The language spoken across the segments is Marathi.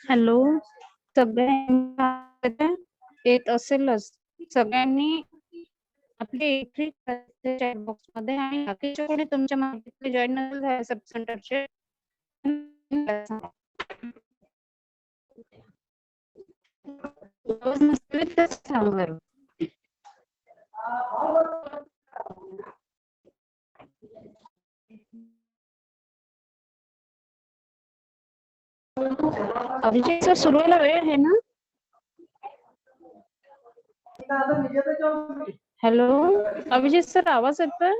हॅलो, सगळ्यांना येत असेलच. सगळ्यांनी आपले चॅट बॉक्स मध्ये आणि बाकीचे कोणी तुमच्या माहिती जॉईन नसेल सब सेंटरचे सांगा. अभिषेक सर सुरू व्हायला वेळ आहे ना? हॅलो, अभिजित सर आवाज येतोय?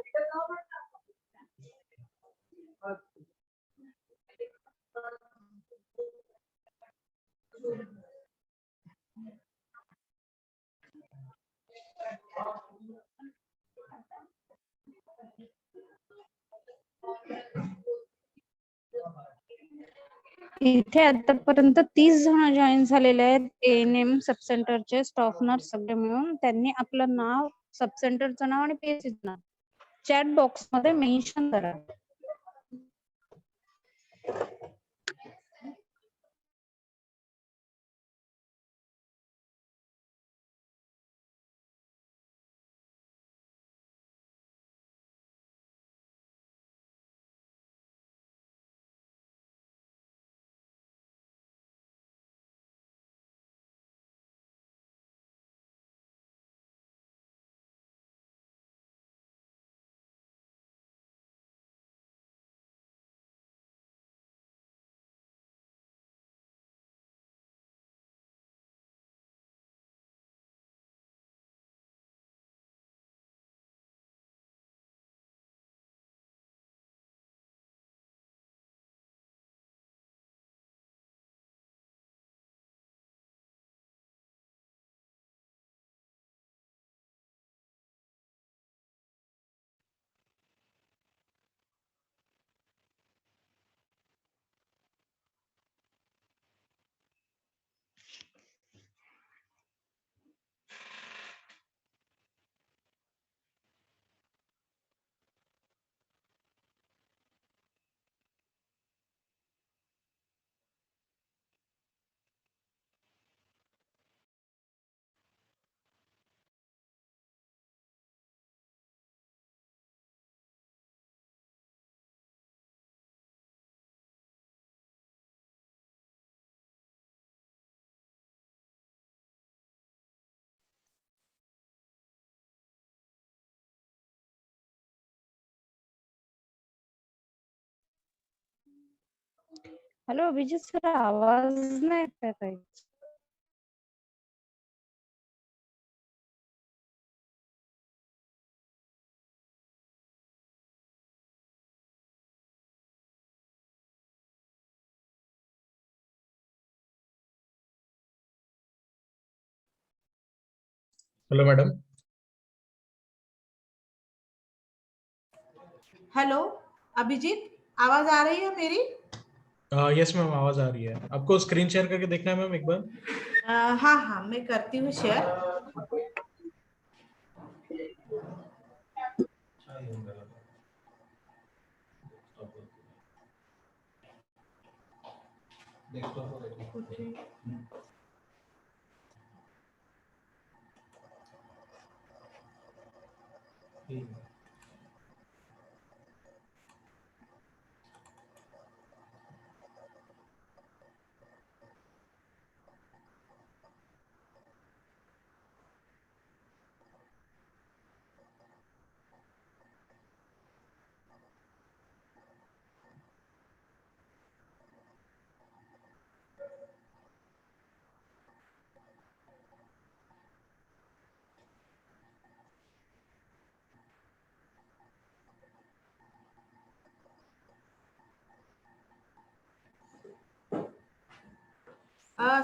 इथे आतापर्यंत 30 जण जॉईन झालेले आहेत. एएनएम सब सेंटरचे स्टाफ नर्स सगळे मिळून. त्यांनी आपलं नाव, सब सेंटरचं नाव आणि पीएचसीचं नाव चॅट बॉक्स मध्ये मेन्शन करा. हॅलो अभिजित सर, आवाज नाही येत काही. Hello madam. हेलो अभिजीत, आवाज आ रही है मेरी? यस मैम, आवाज आ रही है. आपको स्क्रीन शेयर करके देखना है मैम एक बार. हाँ हाँ, मैं करती हूँ शेयर.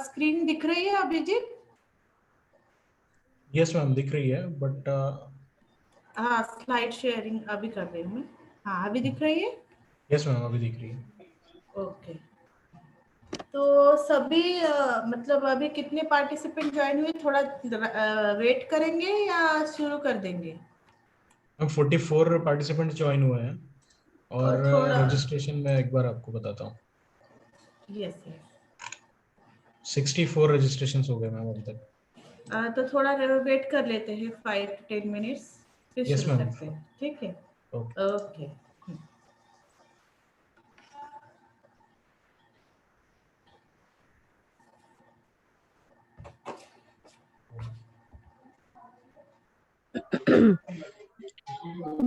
स्क्रीन दिख रही है अभिजीत? यस मैम, दिख रही है बट हाँ, स्लाइड शेयरिंग अभी कर रही हूँ मैं. हाँ, अभी दिख रही है? यस मैम, अभी दिख रही है. ओके. तो सभी मतलब अभी कितने पार्टिसिपेंट ज्वाइन हुए? थोड़ा वेट करेंगे या शुरू कर देंगे? मैम 44 पार्टिसिपेंट ज्वाइन हुए हैं. और थोड़ा रजिस्ट्रेशन मैं एक बार आपको बताता हूँ, यस यस 64 रजिस्ट्रेशन हो गए मैम अभी तक। तो थोड़ा वेट कर लेते हैं 5 to 10 मिनट्स, फिर यस शुरू मैम। करते हैं, ठीक है? ओके। ओके।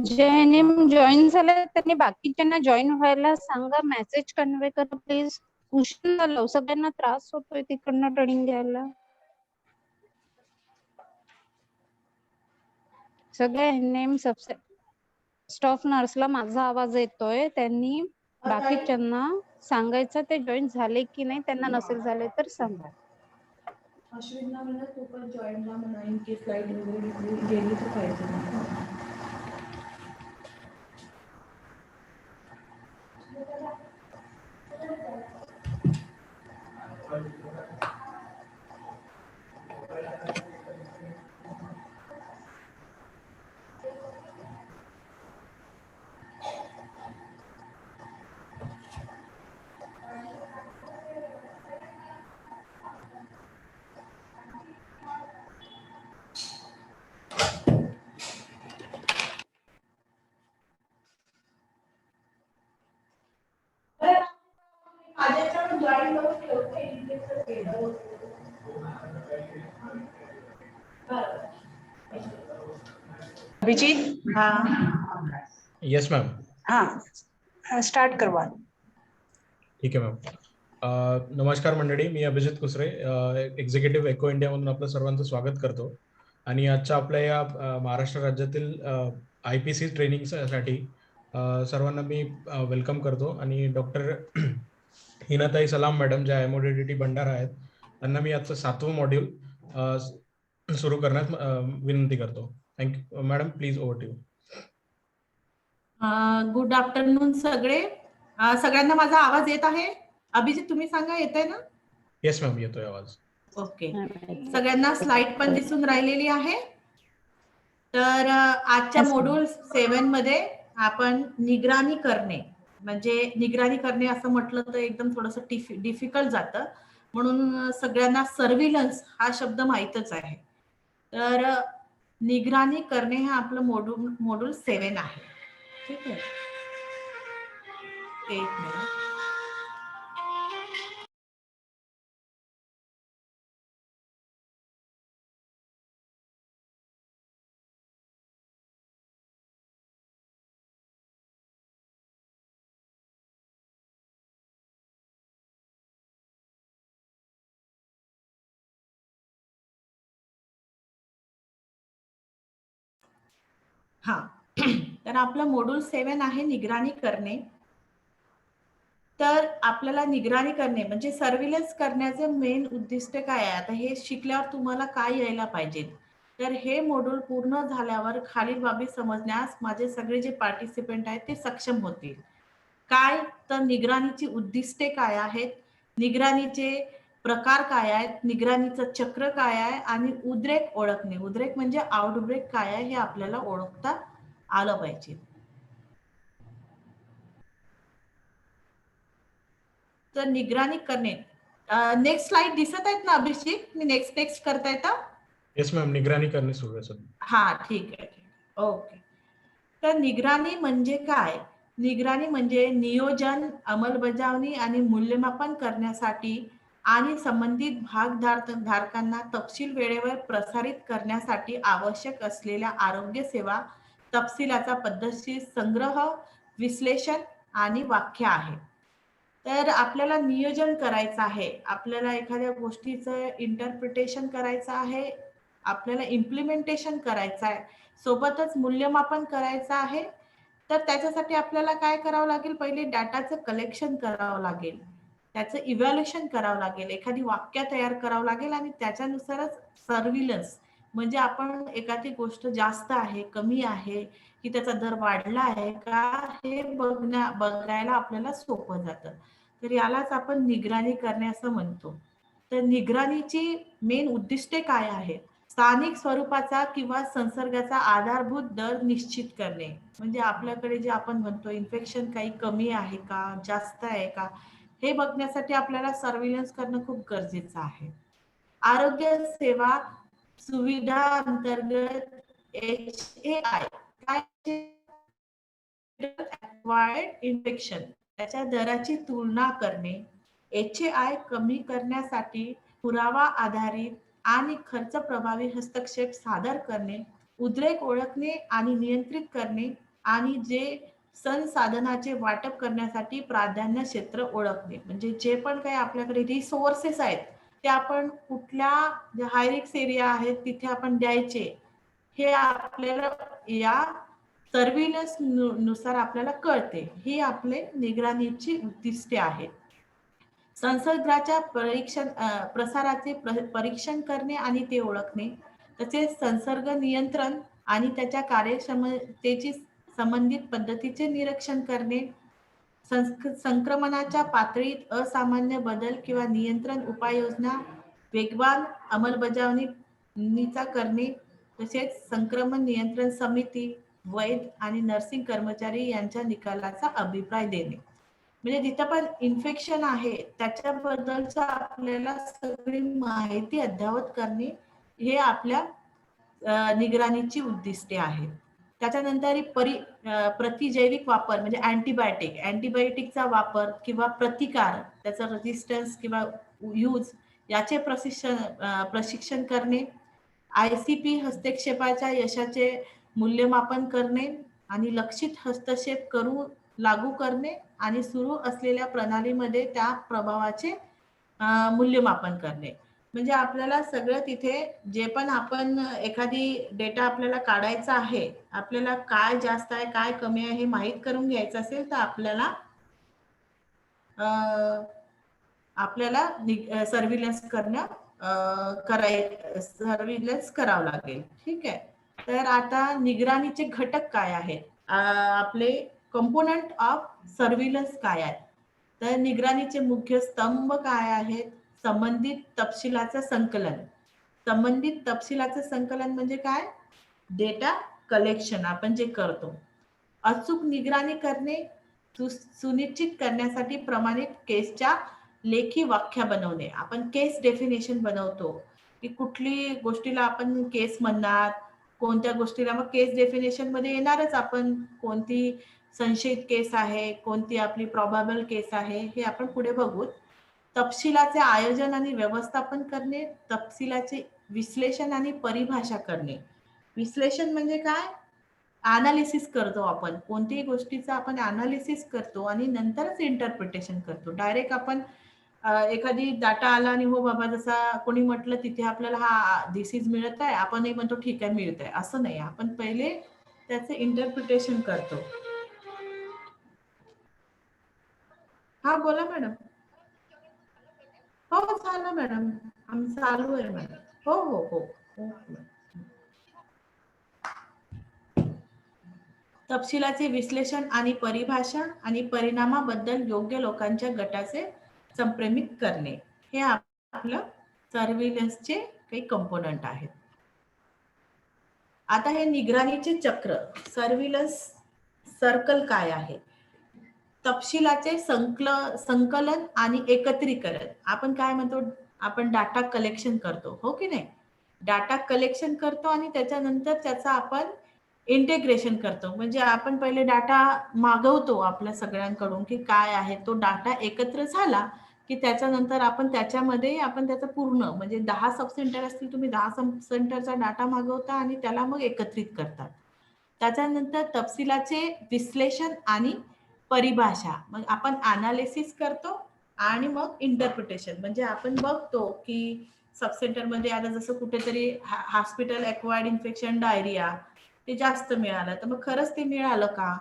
जे जॉईन झाले त्यांनी बाकीच्यांना जॉईन व्हायला सांगा, मेसेज कन्वे करा प्लीज. उशीर झाला, सगळ्यांना त्रास होतोय तिकडनं ट्रेनिंग घ्यायला. सगळे नेम स्टाफ नर्सला माझा आवाज येतोय, त्यांनी बाकीच्यांना सांगायचं ते जॉईन झाले की नाही, त्यांना नसेल झाले तर सांगा. अश्विनला म्हणा तू पण जॉईनला म्हणा, इन केस लाईट वगैरे गेली तर पाहिजे ना. अभिजीत, हाँ यस मैम। हाँ स्टार्ट करवा. ठीक आहे मॅम। नमस्कार मंडळी, मी अभिजित कुसरे, एक्झिक्युटिव्ह एको इंडियामधून आपलं सर्वांचं स्वागत करतो. आणि आजच्या आपल्या या महाराष्ट्र राज्यातील IPC ट्रेनिंगसाठी सर्वांना मी वेलकम करतो. आणि डॉक्टर हिनाताई सलाम मॅडम, ज्या MODDT भंडारा आहेत, त्यांना मी आजचं 7वं मॉड्यूल सुरू करण्यात विनंती करतो. Thank you madam, please over to you. Good afternoon सगळे. सगळ्यांना माझा आवाज येत आहे? अभिजित तुम्ही सांगा, येत आहे ना? येस मॅम, येतोय आवाज. ओके. सगळ्यांना स्लाइड पण दिसून राहिलेली आहे. तर आजच्या मॉड्यूल 7 मध्ये आपण निगराणी करणे, म्हणजे निगराणी करणे असं म्हटलं तर एकदम थोडंसं डिफिकल्ट जातं, म्हणून सगळ्यांना सर्व्हिलन्स हा शब्द माहीतच आहे. तर निगराणी करणे हे आपलं मॉड्यूल 7 आहे. ठीक आहे. एक मिनिट. हा तर आपलं मॉड्यूल 7 आहे निगराणी करणे. तर आपल्याला निगराणी करणे म्हणजे सर्व्हिलन्स करण्याचे मेन उद्दिष्ट काय आहे, आता हे शिकल्यावर तुम्हाला काय यायला पाहिजे. तर हे मॉड्यूल पूर्ण झाल्यावर खालील बाबी समजण्यास माझे सगळे जे पार्टिसिपेंट आहेत ते सक्षम होतील. काय तर निगराणीची उद्दिष्टे काय आहेत, निगराणीचे प्रकार काय आहेत, निगराणीचं चक्र काय आहे, आणि उद्रेक ओळखणे. उद्रेक म्हणजे आउटब्रेक काय आहे हे आपल्याला ओळखता आलं पाहिजे. तर निगराणी करणे. नेक्स्ट स्लाइड दिसत आहेत ना अभिषेक? मी नेक्स्ट करता येतं? येस मॅम, निगराणी करणे सुरू आहे सध्या. हा ठीक आहे. ओके. तर निगराणी म्हणजे काय? निगराणी म्हणजे नियोजन, अंमलबजावणी आणि मूल्यमापन करण्यासाठी आणि संबंधित भागधारकांना तपशील वेळेवर प्रसारित करण्यासाठी आवश्यक असलेल्या आरोग्य सेवा तपशिलाचा पद्धतशीर संग्रह, विश्लेषण आणि व्याख्या आहे. तर आपल्याला नियोजन करायचं आहे, आपल्याला एखाद्या गोष्टीचं इंटरप्रिटेशन करायचं आहे, आपल्याला इम्प्लिमेंटेशन करायचं आहे, सोबतच मूल्यमापन करायचं आहे. तर त्याच्यासाठी आपल्याला काय करावं लागेल, पहिले डाटाचं कलेक्शन करावं लागेल, त्याचं इव्हॅल्युएशन करावं लागेल, एखादी वाक्य तयार करावं लागेल, आणि त्याच्यानुसारच सर्व्हिलन्स म्हणजे आपण एखादी गोष्ट जास्त आहे, कमी आहे, की त्याचा दर वाढला आहे का, हे बघायला आपल्याला सोपं जातं. तर यालाच आपण निगराणी करणे असं म्हणतो. तर निगराणीची मेन उद्दिष्टे काय आहेत? स्थानिक स्वरूपाचा किंवा संसर्गाचा आधारभूत दर निश्चित करणे, म्हणजे आपल्याकडे जे आपण म्हणतो इन्फेक्शन काही कमी आहे का, जास्त आहे का, हे बघण्यासाठी आपल्याला सर्व्हिलन्स करणं खूप गरजेचं आहे. आरोग्य सेवा सुविधा अंतर्गत HAI काय acquired इन्फेक्शन त्याच्या दराची तुलना करणे, HAI कमी करण्यासाठी पुरावा आधारित आणि खर्च प्रभावी हस्तक्षेप सादर करणे, उद्रेक ओळखणे आणि नियंत्रित करणे आणि जे संसाधनाचे वाटप करण्यासाठी प्राधान्य क्षेत्र ओळखणे, म्हणजे जे पण काही आपल्याकडे रिसोर्सेस आहेत ते आपण कुठल्या ज्या हाय रिस्क एरिया आहेत तिथे आपण द्यायचे, हे आपल्याला या सर्व्हिलन्स नुसार आपल्याला कळते. ही आपले निगराणीची उद्दिष्टे आहेत. संसर्गाच्या प्रसाराचे परीक्षण करणे आणि ते ओळखणे, तसेच संसर्ग नियंत्रण आणि त्याच्या कार्यक्षमतेची संबंधित पद्धतीचे निरीक्षण करणे, संक्रमणाच्या पातळीत असामान्य बदल किंवा नियंत्रण उपाययोजना वेगवान अंमलबजावणीचा करणे, तसेच संक्रमण नियंत्रण समिती, वैद्य आणि नर्सिंग कर्मचारी यांच्या निकालाचा अभिप्राय देणे, म्हणजे जिथं पण इन्फेक्शन आहे त्याच्याबद्दलचा आपल्याला सगळी माहिती अद्ययावत करणे, हे आपल्या निगराणीची उद्दिष्टे आहेत. त्याच्यानंतर प्रतिजैविक वापर म्हणजे अँटीबायोटिकचा वापर किंवा प्रतिकार, त्याचा रेजिस्टन्स किंवा यूज याचे प्रशिक्षण करणे, ICP हस्तक्षेपाच्या यशाचे मूल्यमापन करणे आणि लक्षित हस्तक्षेप लागू करणे आणि सुरू असलेल्या प्रणालीमध्ये त्या प्रभावाचे मूल्यमापन करणे, म्हणजे आपल्याला सगळं तिथे जे पण आपण एखादी डेटा आपल्याला काढायचा आहे, आपल्याला काय जास्त आहे काय कमी आहे हे माहीत करून घ्यायचं असेल तर आपल्याला सर्व्हिलन्स करावं लागेल. ठीक आहे. तर आता निगराणीचे घटक काय आहेत, आपले कंपोनंट ऑफ सर्व्हिलन्स काय आहेत, तर निगराणीचे मुख्य स्तंभ काय आहेत, संबंधित तपशिलाचं संकलन म्हणजे काय, डेटा कलेक्शन आपण जे करतो, अचूक निगराणी करणे, सुनिश्चित करण्यासाठी प्रमाणित केसच्या लेखी व्याख्या बनवणे, आपण केस डेफिनेशन बनवतो की कुठली गोष्टीला आपण केस म्हणणार, कोणत्या गोष्टीला, मग केस डेफिनेशन मध्ये येणारच आपण कोणती संशयित केस आहे, कोणती आपली प्रॉबेबल केस आहे, हे आपण पुढे बघू. तपशिलाचे आयोजन आणि व्यवस्थापन करणे, तपशिलाचे विश्लेषण आणि परिभाषा करणे. विश्लेषण म्हणजे काय, अनालिसिस करतो आपण कोणत्याही गोष्टीचा, आपण अनालिसिस करतो आणि नंतरच इंटरप्रिटेशन करतो. डायरेक्ट आपण एखादी डाटा आला आणि हो बाबा जसा कोणी म्हटलं तिथे आपल्याला हा डिसीज मिळत आहे, आपणही म्हणतो ठीक आहे मिळत आहे, असं नाही, आपण पहिले त्याचे इंटरप्रिटेशन करतो. हा बोला मॅडम. हो झालं मॅडम, आमचं चालू आहे मॅडम. हो हो हो. तपशिलाचे विश्लेषण आणि परिभाषा आणि परिणामाबद्दल योग्य लोकांच्या गटाचे संप्रेमित करणे, हे आपलं सर्व्हिलन्सचे काही कंपोनंट आहेत. आता हे निगराणीचे चक्र, सर्व्हिलन्स सर्कल काय आहे, तपशिलाचे संकलन आणि एकत्रीकरण, आपण काय म्हणतो, आपण डाटा कलेक्शन करतो, हो की नाही, डाटा कलेक्शन करतो आणि त्याच्यानंतर त्याचा आपण इंटिग्रेशन करतो, म्हणजे आपण पहिले डाटा मागवतो आपल्या सगळ्यांकडून की काय आहे, तो डाटा एकत्र झाला की त्याच्यानंतर आपण त्याच्यामध्ये आपण त्याचं पूर्ण, म्हणजे 10 सब सेंटर असतील, तुम्ही 10 सब सेंटरचा डाटा मागवता आणि त्याला मग एकत्रित करतात. त्याच्यानंतर तपशिलाचे विश्लेषण आणि परिभाषा, मग आपण अनालिसिस करतो आणि मग इंटरप्रिटेशन, म्हणजे आपण बघतो की सब सेंटर मध्ये आता जसं कुठेतरी हॉस्पिटल एक्वायर्ड इन्फेक्शन डायरिया ते जास्त मिळालं, तर मग खरंच ते मिळालं का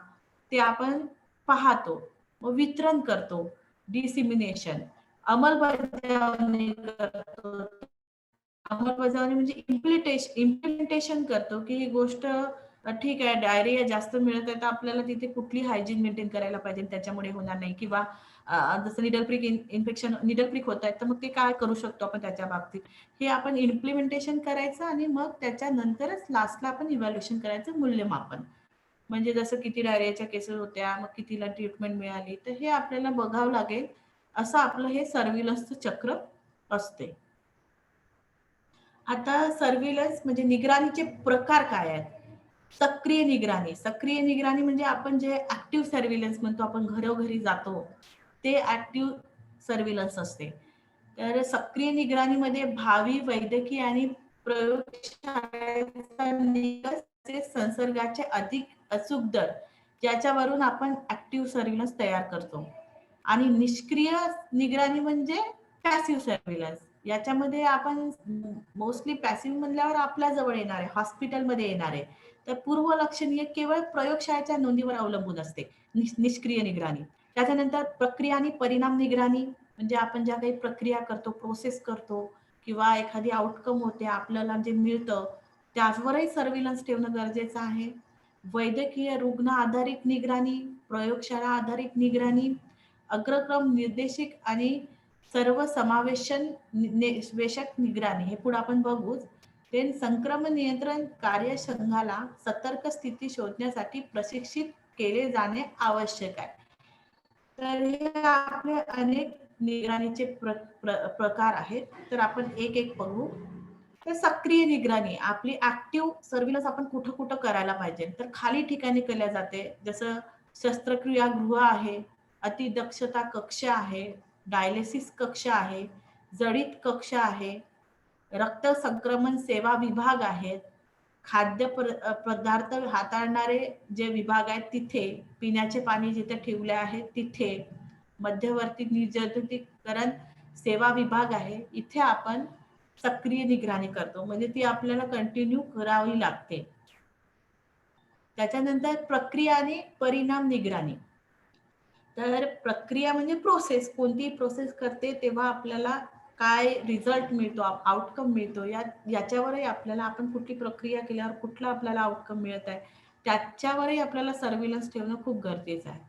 ते आपण पाहतो, मग वितरण करतो, डिसिमिनेशन, अंमलबजावणी करतो, अंमलबजावणी म्हणजे इम्प्लिमेंटेशन करतो की ही गोष्ट ठीक आहे, डायरिया जास्त मिळत आहे तर आपल्याला तिथे कुठली हायजीन मेंटेन करायला पाहिजे त्याच्यामुळे होणार नाही, किंवा जसं needle prick infection, needle prick होत आहेत, तर मग ते काय करू शकतो आपण त्याच्या बाबतीत, हे आपण इम्प्लिमेंटेशन करायचं आणि मग त्याच्यानंतरच लास्टला आपण इव्हॅल्युएशन करायचं, मूल्यमापन. म्हणजे जसं किती डायरियाच्या केसेस होत्या, मग कितीला ट्रीटमेंट मिळाली, तर हे आपल्याला बघावं लागेल. असं आपलं हे सर्व्हिलन्सचं चक्र असते. आता सर्व्हिलन्स म्हणजे निगराणीचे प्रकार काय आहेत? सक्रिय निगराणी. सक्रिय निगराणी म्हणजे आपण जे ऍक्टिव्ह सर्व्हिलन्स म्हणतो, आपण घरोघरी जातो, ते ऍक्टिव्ह सर्व्हिलन्स असते. तर सक्रिय निगराणीमध्ये भावी वैद्यकीय आणि प्रयोगशाळेचा निकष, संसर्गाचे अधिक अचूक दर, ज्याच्यावरून आपण ऍक्टिव्ह सर्व्हिलन्स तयार करतो. आणि निष्क्रिय निगराणी म्हणजे पॅसिव्ह सर्व्हिलन्स. याच्यामध्ये आपण मोस्टली पॅसिव्ह म्हणल्यावर आपल्या जवळ येणार आहे, हॉस्पिटलमध्ये येणार आहे, तर पूर्वलक्षणीय केवळ प्रयोगशाळेच्या नोंदीवर अवलंबून असते निष्क्रिय निगराणी. त्याच्यानंतर प्रक्रिया आणि परिणाम निगराणी म्हणजे आपण ज्या काही प्रक्रिया करतो, प्रोसेस करतो किंवा एखादी आउटकम होते, आपल्याला जे मिळतं त्याचवरही सर्व्हिलन्स ठेवणं गरजेचं आहे. वैद्यकीय रुग्ण आधारित निगराणी, प्रयोगशाळा आधारित निगराणी, अग्रक्रम निर्देशिक आणि सर्व समावेशक निगराणी, हे पुढे आपण बघूच. ते संक्रमण नियंत्रण कार्यसंघाला सतर्क स्थिती शोधण्यासाठी प्रशिक्षित केले जाणे आवश्यक आहे. तर हे आपले अनेक निगराणीचे प्रकार आहेत. तर आपण एक एक बघू. तर सक्रिय निगराणी, आपली ऍक्टिव्ह सर्व्हिलन्स आपण कुठं कुठं करायला पाहिजे, तर खाली ठिकाणी केल्या जाते. जसं शस्त्रक्रिया गृह आहे, अतिदक्षता कक्ष आहे, डायलिसिस कक्ष आहे, जडित कक्ष आहे, रक्त संक्रमण सेवा विभाग आहेत, खाद्य पदार्थ हाताळणारे जे विभाग आहेत तिथे, पिण्याचे पाणी जिथे ठेवले आहे तिथे, मध्यवर्ती निर्जंतुकीकरण सेवा विभाग आहे, इथे आपण सक्रिय निगराणी करतो, म्हणजे ती आपल्याला कंटिन्यू करावी लागते. त्याच्यानंतर प्रक्रिया आणि परिणाम निगराणी. तर प्रक्रिया म्हणजे प्रोसेस, कोणतीही प्रोसेस करते तेव्हा आपल्याला काय रिझल्ट मिळतो, आउटकम मिळतो, याच्यावरही आपल्याला, आपण कुठली प्रक्रिया केल्यावर कुठला आपल्याला आउटकम मिळत आहे त्याच्यावरही आपल्याला सर्व्हिलन्स ठेवणं खूप गरजेचं आहे.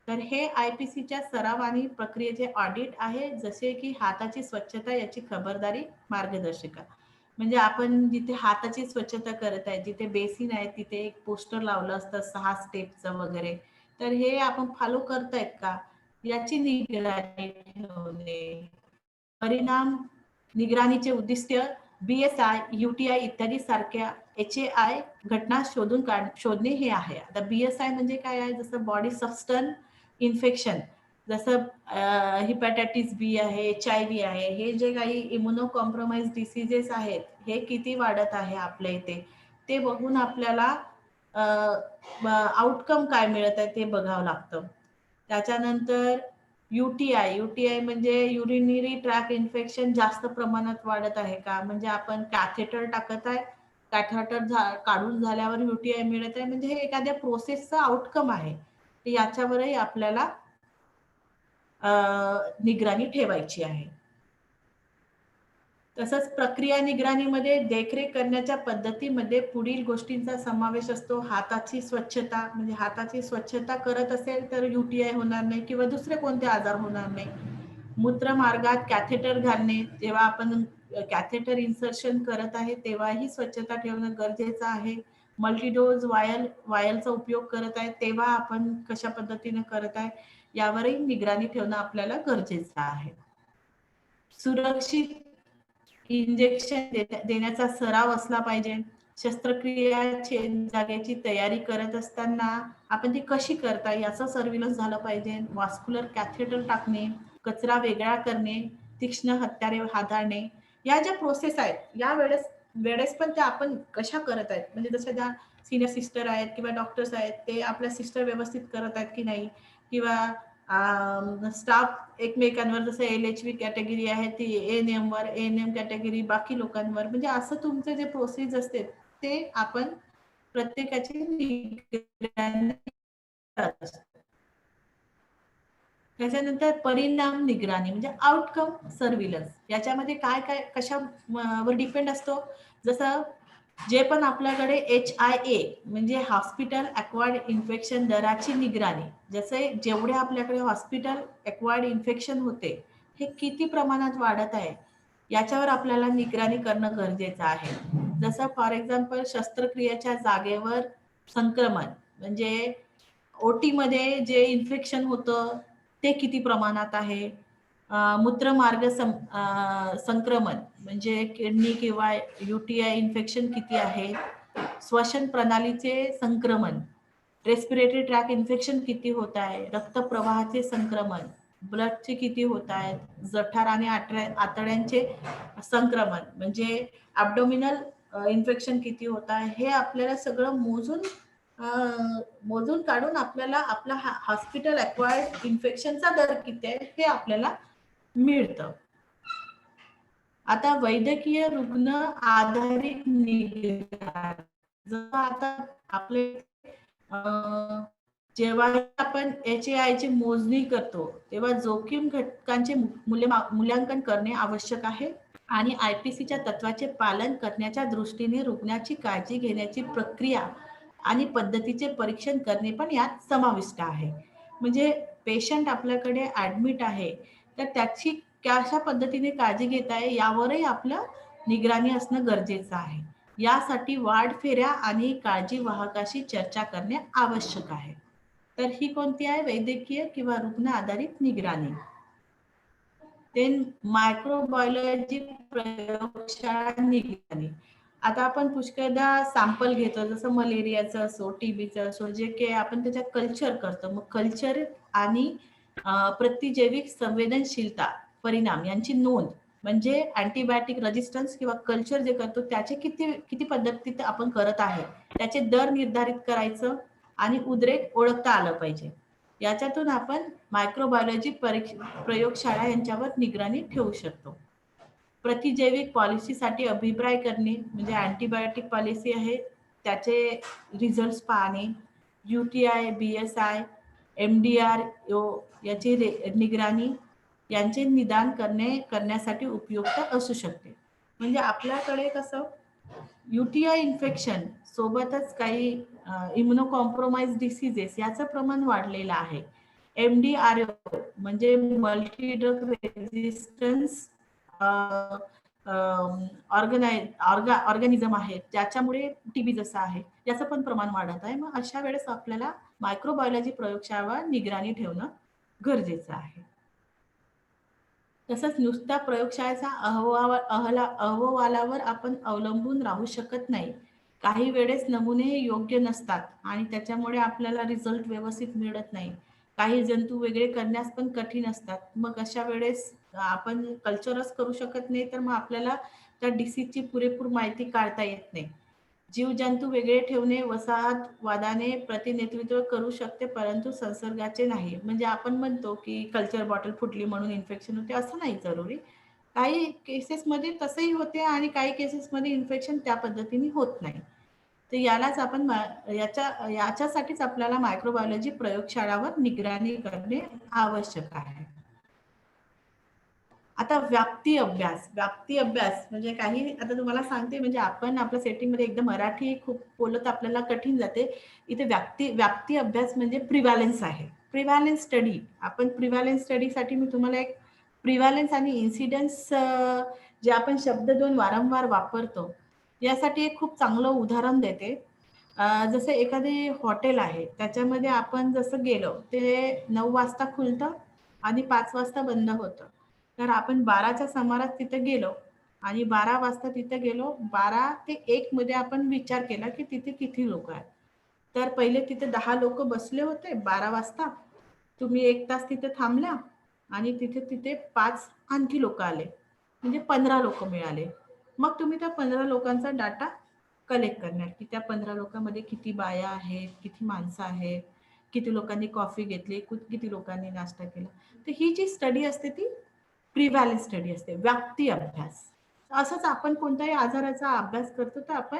तर हे IPCच्या सराव आणि प्रक्रियेचे ऑडिट आहे, जसे की हाताची स्वच्छता याची खबरदारी मार्गदर्शिका. म्हणजे आपण जिथे हाताची स्वच्छता करत आहे, जिथे बेसिन आहे, तिथे एक पोस्टर लावलं असतं 6 स्टेपचं वगैरे, तर हे आपण फॉलो करतायत का याची निगराणी ठेवणे. परिणाम निगराणीचे उद्दिष्ट BSI, UTI इत्यादी सारख्या HAI घटना शोधणे हे आहे. आता BSI म्हणजे काय आहे, जसं बॉडी सबस्टन्स इन्फेक्शन, जसं हिपॅटायटिस B आहे, HIV आहे, हे जे काही इम्युनो कॉम्प्रोमाइज डिसीजेस आहेत, हे किती वाढत आहे आपल्या इथे, ते बघून आपल्याला आउटकम काय मिळत आहे ते बघावं लागतं. त्याच्यानंतर UTI म्हणजे युरिनरी ट्रॅक इन्फेक्शन जास्त प्रमाणात वाढत आहे का, म्हणजे आपण कॅथेटर टाकत आहे, कॅथेटर काढून झाल्यावर UTI मिळत आहे, म्हणजे हे एखाद्या प्रोसेसचं आउटकम आहे, याच्यावरही आपल्याला निगराणी ठेवायची आहे. तसंच प्रक्रिया निगराणीमध्ये देखरेख करण्याच्या पद्धतीमध्ये पुढील गोष्टींचा समावेश असतो. हाताची स्वच्छता, म्हणजे हाताची स्वच्छता करत असेल तर UTI होणार नाही किंवा दुसरे कोणते आजार होणार नाही. मूत्रमार्गात कॅथेटर घालणे, जेव्हा आपण कॅथेटर इन्सर्शन करत आहे तेव्हाही स्वच्छता ठेवणं गरजेचं आहे. मल्टीडोज वायलचा उपयोग करत आहे तेव्हा आपण कशा पद्धतीने करत आहे यावरही निगराणी ठेवणं आपल्याला गरजेचं आहे. सुरक्षित इंजेक्शन देण्याचा सराव असला पाहिजे. शस्त्रक्रिया जागेची तयारी करत असताना आपण ती कशी करता याचा सर्व्हिलन्स झाला पाहिजे. वास्क्युलर कॅथेटर टाकणे, कचरा वेगळा करणे, तीक्ष्ण हत्यारे हाताळणे, या ज्या प्रोसेस आहेत या वेळेस पण त्या आपण कशा करत आहेत, म्हणजे जसं ज्या सिनियर सिस्टर आहेत किंवा डॉक्टर्स आहेत ते आपल्या सिस्टर व्यवस्थित करत आहेत की नाही, किंवा स्टाफ एकमेकांवर, जसं LHV कॅटेगरी आहे ती ANM वर, ANM कॅटेगरी बाकी लोकांवर, म्हणजे असं तुमचे जे प्रोसेस असते ते आपण प्रत्येकाची निगराणी करत असतो. त्याच्यानंतर परिणाम निगराणी म्हणजे आउटकम सर्व्हिलन्स. याच्यामध्ये काय काय कशावर डिपेंड असतो, जसं जे पण आपल्याकडे HIA म्हणजे हॉस्पिटल अक्वायर्ड इन्फेक्शन दराची निगराणी, जसे जेवढे आपल्याकडे हॉस्पिटल अक्वायर्ड इन्फेक्शन होते हे किती प्रमाणात वाढत आहे याच्यावर आपल्याला निगराणी करणं गरजेचं आहे. जसं फॉर एक्झाम्पल शस्त्रक्रियेच्या जागेवर संक्रमण म्हणजे OT मध्ये जे इन्फेक्शन होतं ते किती प्रमाणात आहे, मूत्रमार्ग संक्रमण म्हणजे किडनी किंवा UTI इन्फेक्शन किती आहे, श्वसन प्रणालीचे संक्रमण, रेस्पिरेटरी ट्रॅक इन्फेक्शन किती होत आहे, रक्तप्रवाहाचे संक्रमण, ब्लडचे किती होत आहेत, जठर आणि आतड्यांचे संक्रमण म्हणजे ॲब्डोमिनल इन्फेक्शन किती होत आहे, हे आपल्याला सगळं मोजून काढून आपल्याला आपला हॉस्पिटल अक्वायर्ड इन्फेक्शनचा दर किती आहे हे आपल्याला मिळतं. आता वैद्यकीय रुग्ण आधारित निगराणी, जसं आता आपले जेव्हा आपण HAI ची मोजणी करतो तेव्हा जोखीम घटकांचे मूल्यांकन करणे आवश्यक आहे आणि IPCच्या तत्वाचे पालन करण्याच्या दृष्टीने रुग्णाची काळजी घेण्याची प्रक्रिया आणि पद्धतीचे परीक्षण करणे पण यात समाविष्ट आहे. म्हणजे पेशंट आपल्याकडे ऍडमिट आहे तर त्याची कशा पद्धतीने काळजी घेत आहे यावरही आपलं निगराणी असणं गरजेचं आहे. यासाठी वाढ फेऱ्या आणि काळजी वाहकाशी चर्चा करणे आवश्यक आहे. तर ही कोणती आहे, वैद्यकीय किंवा रुग्ण आधारित निगराणी. देन मायक्रोबायोलॉजी प्रयोगशाळा निगराणी. आता आपण पुष्कळदा सॅम्पल घेतो, जसं मलेरियाचं असो, TBचं असो, जे काही आपण त्याच्यात कल्चर करतो. मग कल्चर आणि प्रतिजैविक संवेदनशीलता परिणाम यांची नोंद म्हणजे अँटीबायोटिक रेजिस्टन्स किंवा कल्चर जे करतो त्याचे किती पद्धतीत आपण करत आहे त्याचे दर निर्धारित करायचं आणि उद्रेक ओळखता आलं पाहिजे. याच्यातून आपण मायक्रोबायोलॉजी प्रयोगशाळा यांच्यावर निगराणी ठेवू शकतो. प्रतिजैविक पॉलिसीसाठी अभिप्राय करणे म्हणजे अँटीबायोटिक पॉलिसी आहे त्याचे रिझल्ट पाहणे, UTI, BSI, MDR याची निगराणी यांचे निदान करण्यासाठी उपयुक्त असू शकते. म्हणजे आपल्याकडे कसं UTI इन्फेक्शन सोबतच काही इम्युनोकॉम्प्रोमाइज डिसीजेस याचं प्रमाण वाढलेलं आहे. MDRO म्हणजे मल्टी ड्रग रेझिस्टन्स ऑर्गॅनिझम आहे ज्याच्यामुळे TB जसं आहे याचं पण प्रमाण वाढत आहे. मग अशा वेळेस आपल्याला मायक्रोबायोलॉजी प्रयोगशाळेवर निगराणी ठेवणं गरजेचं आहे. तसंच नुसत्या प्रयोगशाळेचा अहवालावर आपण अवलंबून राहू शकत नाही. काही वेळेस नमुने योग्य नसतात आणि त्याच्यामुळे आपल्याला रिझल्ट व्यवस्थित मिळत नाही. काही जंतू वेगळे करण्यास पण कठीण असतात. मग अशा वेळेस आपण कल्चरच करू शकत नाही तर मग आपल्याला त्या डिसीजची पुरेपूर माहिती काढता येत नाही. जीवजंतू वेगळे ठेवणे वसाहतवादाने प्रतिनिधित्व करू शकते परंतु संसर्गाचे नाही. म्हणजे आपण म्हणतो की कल्चर बॉटल फुटली म्हणून इन्फेक्शन होते असं नाही जरुरी. काही केसेसमध्ये तसंही होते आणि काही केसेसमध्ये इन्फेक्शन त्या पद्धतीने होत नाही. तर यालाच आपण याच्यासाठीच आपल्याला मायक्रोबायोलॉजी प्रयोगशाळावर निगराणी करणे आवश्यक आहे. आता व्याप्ती अभ्यास म्हणजे काही आता तुम्हाला सांगते, म्हणजे आपण आपल्या सेटिंगमध्ये एकदम मराठी खूप बोलत आपल्याला कठीण जाते. इथे व्याप्ती अभ्यास म्हणजे प्रिव्हॅलन्स आहे. प्रिव्हॅलन्स स्टडी, आपण प्रिव्हॅलन्स स्टडीसाठी मी तुम्हाला एक प्रिव्हॅलन्स आणि इन्सिडन्स जे आपण शब्द दोन वारंवार वापरतो यासाठी एक खूप चांगलं उदाहरण देते. जसं एखादे हॉटेल आहे त्याच्यामध्ये आपण जसं गेलो ते 9 वाजता खुलतं आणि 5 वाजता बंद होतं. तर आपण 12च्या सुमारास तिथे गेलो आणि 12 वाजता तिथे गेलो. 12 ते 1 मध्ये आपण विचार केला की तिथे किती लोक आहेत. तर पहिले तिथे 10 लोक बसले होते 12 वाजता. तुम्ही 1 तास तिथे थांबला आणि तिथे 5 आणखी लोक आले, म्हणजे 15 लोक मिळाले. मग तुम्ही त्या 15 लोकांचा डाटा कलेक्ट करणार की त्या 15 लोकांमध्ये किती बाया आहेत, किती माणसं आहेत, किती लोकांनी कॉफी घेतली, किती लोकांनी नाश्ता केला. तर ही जी स्टडी असते ती प्रिव्हॅलन्स स्टडी असते, व्याप्ती अभ्यास. असंच आपण कोणत्याही आजाराचा अभ्यास करतो तर आपण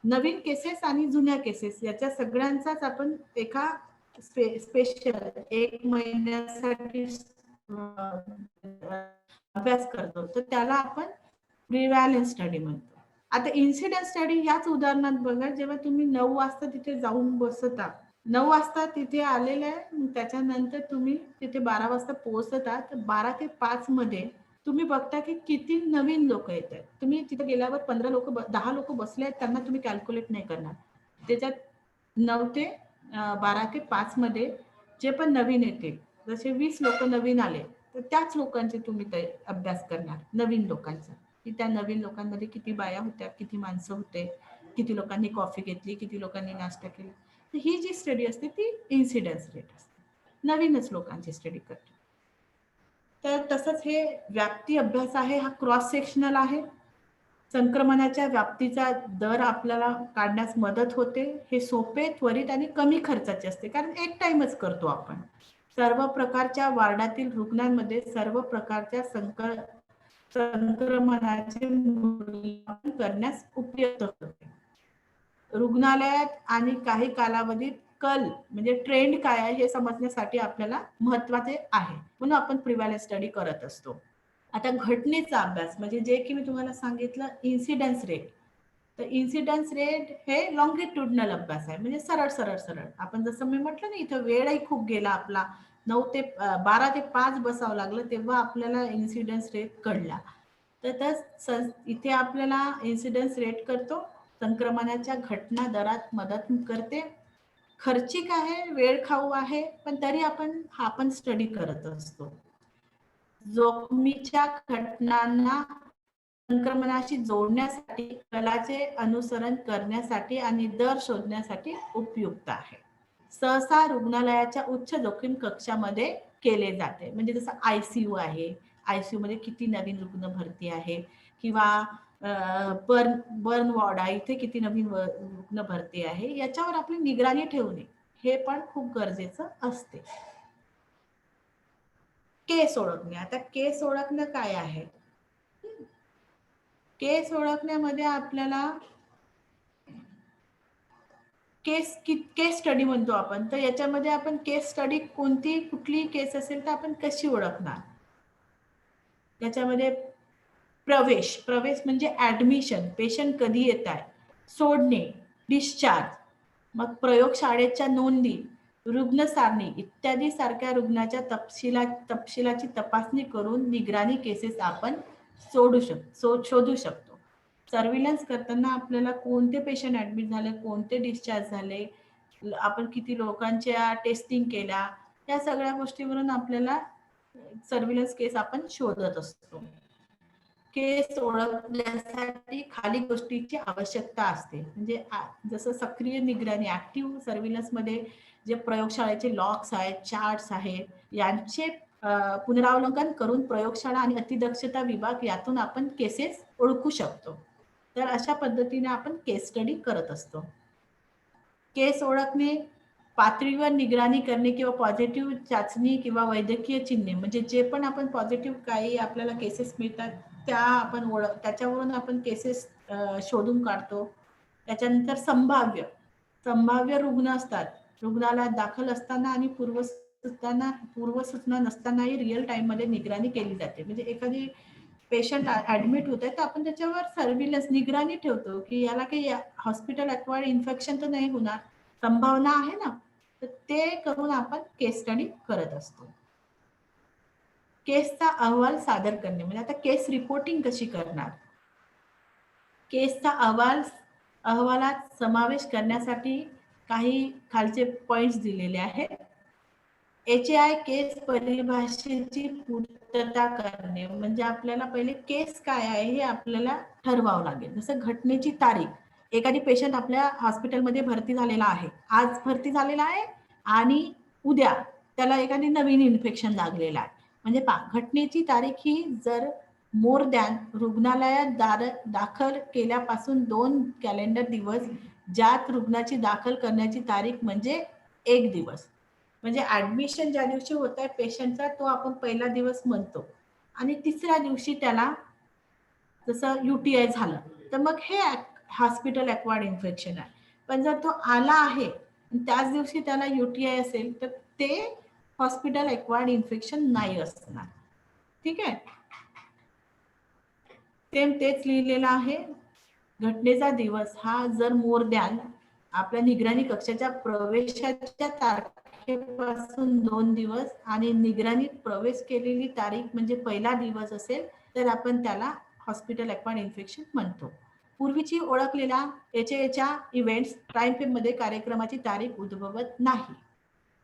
नवीन केसेस आणि जुन्या केसेस याच्या सगळ्यांचाच आपण एका स्पेशल 1 महिन्यासाठी अभ्यास करतो, तर त्याला आपण प्रिव्हॅलन्स स्टडी म्हणतो. आता इन्सिडेंट स्टडी याच उदाहरणात बघा, जेव्हा तुम्ही 9 वाजता तिथे जाऊन बसता, 9 वाजता तिथे आलेले आहे, मग त्याच्यानंतर तुम्ही तिथे 12 वाजता पोहोचता, तर 12 ते 5 मध्ये तुम्ही बघता की किती नवीन लोक येत आहेत. तुम्ही तिथे गेल्यावर 15 लोक 10 लोक बसले आहेत, त्यांना तुम्ही कॅल्क्युलेट नाही करणार. त्याच्यात 9 ते 12 ते 5 मध्ये जे पण नवीन येते, जसे 20 लोक नवीन आले, तर त्याच लोकांचे तुम्ही अभ्यास करणार, नवीन लोकांचा, की त्या नवीन लोकांमध्ये किती बाया होत्या, किती माणसं होते, किती लोकांनी कॉफी घेतली, किती लोकांनी नाश्ता केला. तर ही जी स्टडी असते ती इन्सिडन्स रेट असते, नवीनच लोकांची स्टडी करते. तर तसंच हे व्याप्ती अभ्यास आहे, हा क्रॉस सेक्शनल आहे. संक्रमणाच्या व्याप्तीचा दर आपल्याला काढण्यास मदत होते. हे सोपे, त्वरित आणि कमी खर्चाचे असते, कारण एक टाइमच करतो आपण. सर्व प्रकारच्या वार्डातील रुग्णांमध्ये सर्व प्रकारच्या संक्रमणाचे मूल्यांकन करण्यास उपयुक्त होते. रुग्णालयात आणि काही कालावधीत कल म्हणजे ट्रेंड काय आहे हे समजण्यासाठी आपल्याला महत्वाचे आहे, म्हणून आपण प्रिव्हॅलन्स स्टडी करत असतो. आता घटनेचा अभ्यास म्हणजे जे की मी तुम्हाला सांगितलं इन्सिडन्स रेट. तर इन्सिडन्स रेट हे लॉंगिट्युडनल अभ्यास आहे, म्हणजे सरळ सरळ सरळ. आपण जसं मी म्हटलं ना, इथं वेळही खूप गेला आपला, 12 ते 5 बसावं लागलं, तेव्हा आपल्याला इन्सिडन्स रेट कळला. तर इथे आपल्याला इन्सिडन्स रेट करतो, संक्रमणाच्या घटना दरात मदत करते, खर्चिक आहे, वेळ खाऊ आहे, पण तरी आपण स्टडी करत असतो. जोखमीच्या घटनांना संक्रमणाशी जोडण्यासाठी, कलाचे अनुसरण करण्यासाठी आणि दर शोधण्यासाठी उपयुक्त आहे. सहसा रुग्णालयाच्या उच्च जोखीम कक्षामध्ये केले जाते, म्हणजे जसं आयसीयू आहे, आयसीयू मध्ये किती नवीन रुग्ण भरती आहे, किंवा बर्न वॉर्ड आहे, इथे किती नवीन रुग्ण भरती आहे, याच्यावर आपली निगराणी ठेवणे हे पण खूप गरजेचं असते. केस ओळखणे. आता केस ओळखणं काय आहे? केस ओळखण्यामध्ये आपल्याला केस स्टडी म्हणतो आपण. तर याच्यामध्ये आपण केस स्टडी कुठली केस असेल तर आपण कशी ओळखणार? त्याच्यामध्ये प्रवेश म्हणजे ऍडमिशन, पेशंट कधी येत आहे, सोडणे, डिस्चार्ज, मग प्रयोगशाळेच्या नोंदी, रुग्ण सारणी इत्यादी सारख्या रुग्णाच्या तपशिलाची तपासणी करून निगराणी केसेस आपण शोधू शकतो. सर्व्हिलन्स करताना आपल्याला कोणते पेशंट ऍडमिट झाले, कोणते डिस्चार्ज झाले, आपण किती लोकांच्या टेस्टिंग केल्या, या सगळ्या गोष्टीवरून आपल्याला सर्व्हिलन्स केस आपण शोधत असतो. केस ओळखण्यासाठी खाली गोष्टीची आवश्यकता असते, म्हणजे जसं सक्रिय निगराणी, ऍक्टिव्ह सर्व्हिलन्स मध्ये जे प्रयोगशाळेचे लॉक्स आहेत, चार्ट्स आहेत, यांचे पुनरावलोकन करून प्रयोगशाळा आणि अतिदक्षता विभाग यातून आपण केसेस ओळखू शकतो. तर अशा पद्धतीने आपण केस स्टडी करत असतो. केस ओळखणे, पातळीवर निगराणी करणे किंवा पॉझिटिव्ह चाचणी किंवा वैद्यकीय चिन्हे, म्हणजे जे पण आपण पॉझिटिव्ह काही आपल्याला केसेस मिळतात त्याच्यावरून आपण केसेस शोधून काढतो. त्याच्यानंतर संभाव्य रुग्ण असतात, रुग्णालयात दाखल असताना आणि पूर्वसूचना नसतानाही रिअल टाइम मध्ये निगराणी केली जाते. म्हणजे एखादी पेशंट ऍडमिट होत आहे तर आपण त्याच्यावर सर्व्हिलन्स निगराणी ठेवतो की याला काही हॉस्पिटल अक्वायर्ड इन्फेक्शन तर नाही होणार, संभावना आहे ना, तर ते करून आपण केस स्टडी करत असतो. केसचा अहवाल सादर करणे, म्हणजे आता केस रिपोर्टिंग कशी करणार? केसचा अहवालात समावेश करण्यासाठी काही खालचे पॉइंट्स दिलेले आहेत. HAI केस परिभाषेची पूर्तता करणे, म्हणजे आपल्याला पहिले केस काय आहे हे आपल्याला ठरवावं लागेल. जसं घटनेची तारीख, एखादी पेशंट आपल्या हॉस्पिटलमध्ये भरती झालेला आहे, आज भरती झालेला आहे आणि उद्या त्याला एखादी नवीन इन्फेक्शन लागलेलं आहे, म्हणजे घटनेची तारीख ही जर मोर दॅन रुग्णालयात दाखल केल्यापासून 2 कॅलेंडर दिवस, ज्यात रुग्णाची दाखल करण्याची तारीख म्हणजे 1 दिवस, म्हणजे ऍडमिशन ज्या दिवशी होत आहे पेशंटचा तो आपण पहिला दिवस म्हणतो, आणि तिसऱ्या दिवशी त्याला जसं UTI झालं तर मग हे हॉस्पिटल अक्वायर्ड इन्फेक्शन आहे. पण जर तो आला आहे त्याच दिवशी त्याला UTI असेल तर ते हॉस्पिटल अक्वायर्ड इन्फेक्शन नाही असणार. ठीक आहे, तेच लिहिलेलं आहे. घटनेचा दिवस हा जर मोर दॅन आपल्या निगराणी कक्षाच्या प्रवेशाच्या तारखेपासून 2 दिवस आणि निगराणीत प्रवेश केलेली तारीख म्हणजे पहिला दिवस असेल तर आपण त्याला हॉस्पिटल ॲक्वायर्ड इन्फेक्शन म्हणतो. पूर्वीची ओळखलेल्या HAच्या इव्हेंट्स टाइम फ्रेम मध्ये कार्यक्रमाची तारीख उद्भवत नाही.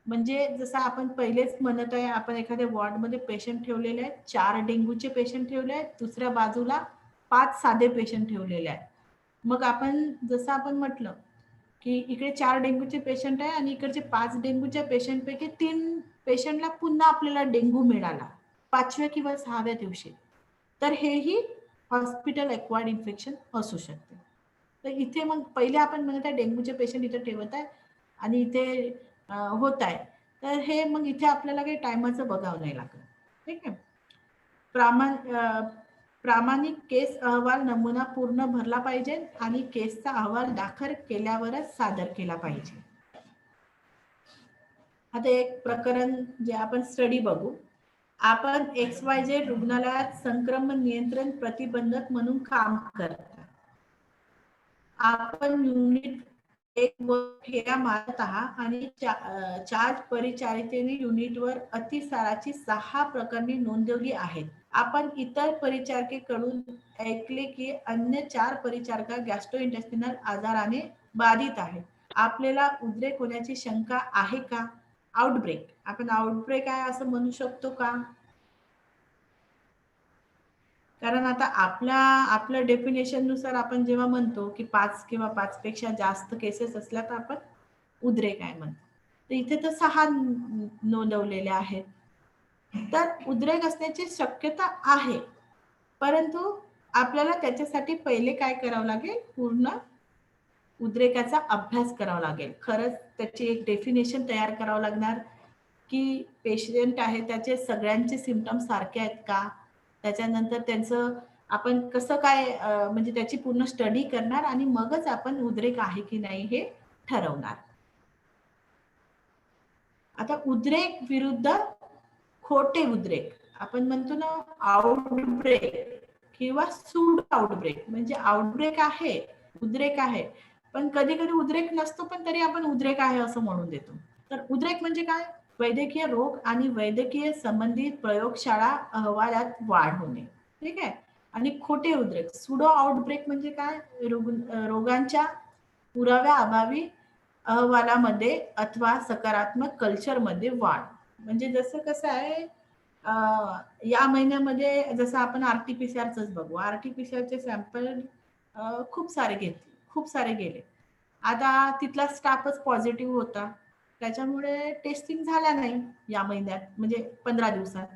म्हणजे जसं आपण पहिलेच म्हणत आहे, आपण एखाद्या वॉर्डमध्ये पेशंट ठेवलेले आहेत, 4 डेंग्यूचे पेशंट ठेवले आहेत, दुसऱ्या बाजूला 5 साधे पेशंट ठेवलेले आहेत. मग आपण जसं आपण म्हटलं की इकडे 4 डेंग्यूचे पेशंट आहे आणि इकडचे 5 डेंग्यूच्या पेशंटपैकी 3 पेशंटला पुन्हा आपल्याला डेंग्यू मिळाला 5व्या किंवा 6व्या दिवशी, तर हेही हॉस्पिटल ॲक्वायर्ड इन्फेक्शन असू शकते. तर इथे मग पहिले आपण म्हणत आहे डेंग्यूचे पेशंट इथे ठेवत आहे आणि इथे होत आहे, तर हे मग इथे आपल्याला काही टायमाचं बघावं नाही लागलं. ठीक आहे. प्रामाणिक केस अहवाल नमुना पूर्ण भरला पाहिजे आणि केसचा अहवाल दाखल केल्यावरच सादर केला पाहिजे. आता एक प्रकरण जे आपण स्टडी बघू. आपण XYZ रुग्णालयात संक्रमण नियंत्रण प्रतिबंधक म्हणून काम करता. आपण युनिट 1 वर फेऱ्या मारत आहात आणि चार्ज परिचारिकेने युनिटवर अतिसाराची 6 प्रकरणे नोंदवली आहेत. आपण इतर परिचारिकेकडून ऐकले की अन्य 4 परिचारिका गॅस्ट्रोइंटेस्टिनल आजाराने बाधित आहेत. आपल्याला उद्रेक होण्याची शंका आहे का? आउटब्रेक, आपण आउटब्रेक आहे असं म्हणू शकतो का? कारण आता आपल्या डेफिनेशन नुसार आपण जेव्हा म्हणतो की 5 किंवा 5 पेक्षा जास्त केसेस असल्या तर आपण उद्रेक आहे म्हणतो. तर इथे तर 6 नोंदवलेले आहेत. तर उद्रेक असण्याची शक्यता आहे, परंतु आपल्याला त्याच्यासाठी पहिले काय करावं लागेल? पूर्ण उद्रेकाचा अभ्यास करावा लागेल. खरंच त्याची एक डेफिनेशन तयार करावं लागणार की पेशंट आहे त्याचे सगळ्यांचे सिम्पटम्स सारखे आहेत का, त्याच्यानंतर त्यांचं आपण कसं काय म्हणजे त्याची पूर्ण स्टडी करणार आणि मगच आपण उद्रेक आहे की नाही हे ठरवणार. आता उद्रेक विरुद्ध खोटे उद्रेक, आपण म्हणतो ना आउटब्रेक किंवा सूड आउटब्रेक. म्हणजे आउटब्रेक आहे, उद्रेक आहे, पण कधी कधी उद्रेक नसतो पण तरी आपण उद्रेक आहे असं म्हणून देतो. तर उद्रेक म्हणजे काय? वैद्यकीय रोग आणि वैद्यकीय संबंधित प्रयोगशाळा अहवालात वाढ होणे. ठीक आहे. आणि खोटे उद्रेक सुडो आउटब्रेक म्हणजे काय? रोगांच्या पुराव्या अभावी अहवालामध्ये अथवा सकारात्मक कल्चरमध्ये वाढ. म्हणजे जसं कसं आहे, या महिन्यामध्ये जसं आपण RT-PCR बघू, RT-PCRचे सॅम्पल खूप सारे गेले. आता तिथला स्टाफच पॉझिटिव्ह होता, त्याच्यामुळे टेस्टिंग झाल्या नाही या महिन्यात, म्हणजे 15 दिवसात,